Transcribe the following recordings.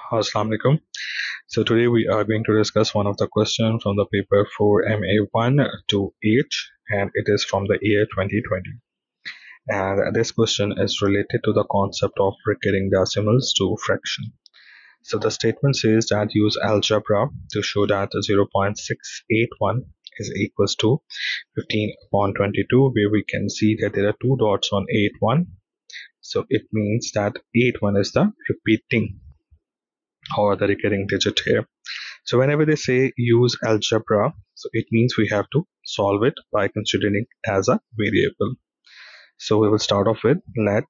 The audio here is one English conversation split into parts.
Assalamu alaikum. So today we are going to discuss one of the questions from the paper for MA1 to H, and it is from the year 2020. And this question is related to the concept of recurring decimals to fraction. So the statement says that use algebra to show that 0.681 is equals to 15 upon 22, where we can see that there are two dots on 81. So it means that 81 is the repeating or the recurring digit here. So whenever they say use algebra, so it means we have to solve it by considering it as a variable. So we will start off with let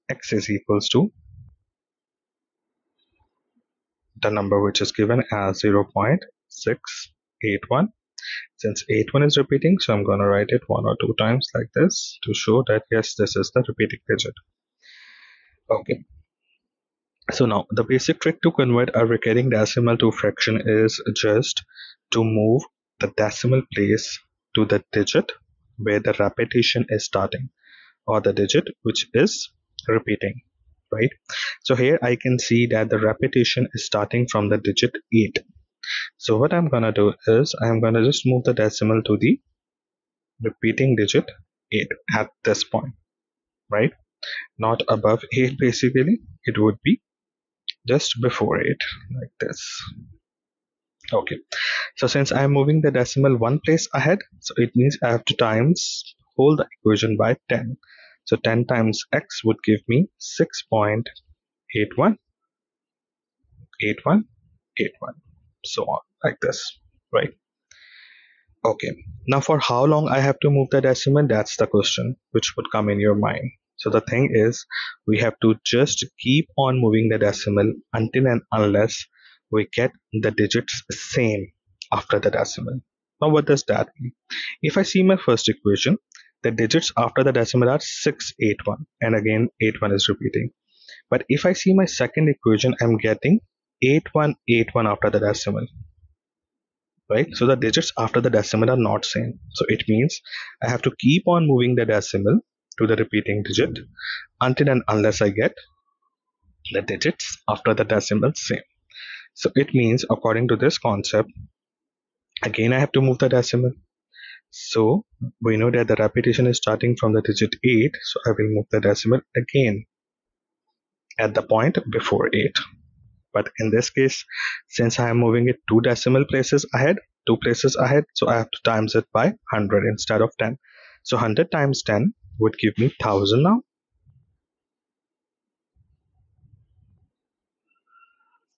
x is equals to the number which is given as 0.681. Since 81 is repeating, so I'm going to write it one or two times like this to show that yes, this is the repeating digit. Okay. So now the basic trick to convert a recurring decimal to fraction is just to move the decimal place to the digit where the repetition is starting, or the digit which is repeating, right? So here I can see that the repetition is starting from the digit 8. So what I'm gonna do is I'm gonna just move the decimal to the repeating digit 8 at this point, right? Not above 8 basically, it would be just before 8 like this. Okay, so since I'm moving the decimal one place ahead, so it means I have to times whole the equation by 10. So 10 times x would give me 6.81, 81, 81, so on like this, right? Okay, now for how long I have to move the decimal, that's the question which would come in your mind. So the thing is, we have to just keep on moving the decimal until and unless we get the digits same after the decimal. Now what does that mean? If I see my first equation, the digits after the decimal are 681, and again 81 is repeating. But if I see my second equation, I'm getting 8181 after the decimal, right? So the digits after the decimal are not same. So it means I have to keep on moving the decimal to the repeating digit until and unless I get the digits after the decimal same. So it means according to this concept, again I have to move the decimal. So we know that the repetition is starting from the digit 8, so I will move the decimal again at the point before 8. But in this case, since I am moving it two places ahead, so I have to times it by 100 instead of 10. So 100 times 10 would give me 1000 now.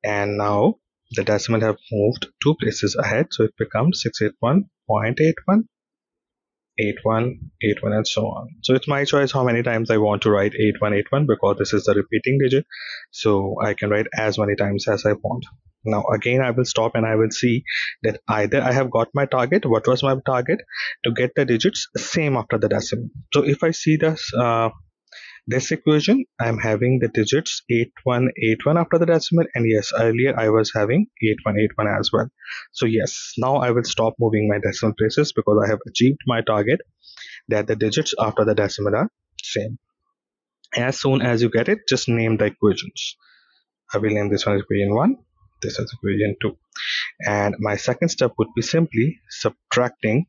And now the decimal have moved two places ahead, so it becomes 681.81, 81, 81, and so on. So it's my choice how many times I want to write 8181, because this is the repeating digit, so I can write as many times as I want. Now again I will stop and I will see that either I have got my target. What was my target? To get the digits same after the decimal. So if I see this equation, I'm having the digits 8181 after the decimal, and yes, earlier I was having 8181 as well. So yes, now I will stop moving my decimal places because I have achieved my target that the digits after the decimal are same. As soon as you get it, just name the equations. I will name this one equation 1, this is equation 2, and my second step would be simply subtracting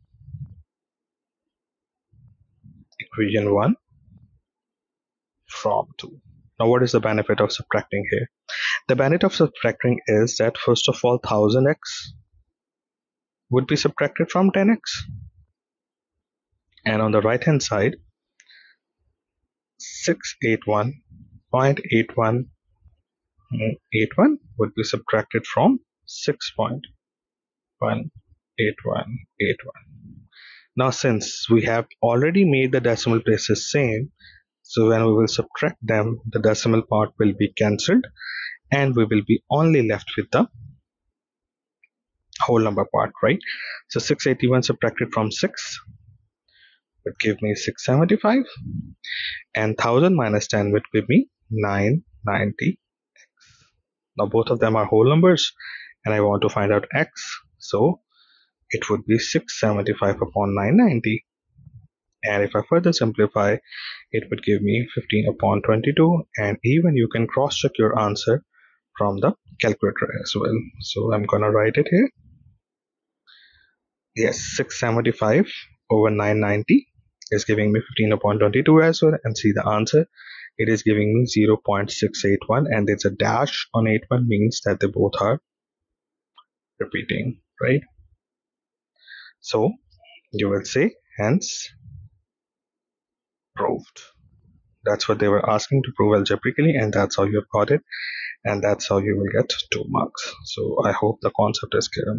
equation 1 from 2. Now what is the benefit of subtracting here? The benefit of subtracting is that first of all 1000x would be subtracted from 10x, and on the right hand side 681.8181 would be subtracted from 6.18181. Now since we have already made the decimal places same, so when we will subtract them, the decimal part will be cancelled and we will be only left with the whole number part, right? So 681 subtracted from 6 would give me 675, and 1000 minus 10 would give me 990. Now both of them are whole numbers and I want to find out x, so it would be 675 upon 990. And if I further simplify, it would give me 15 upon 22, and even you can cross check your answer from the calculator as well. So I'm gonna write it here. Yes, 675 over 990 is giving me 15 upon 22 as well, and see the answer. It is giving me 0.681, and there's a dash on 81, means that they both are repeating, right? So you will say hence proved. That's what they were asking to prove algebraically, and that's how you have got it, and that's how you will get 2 marks. So I hope the concept is clear.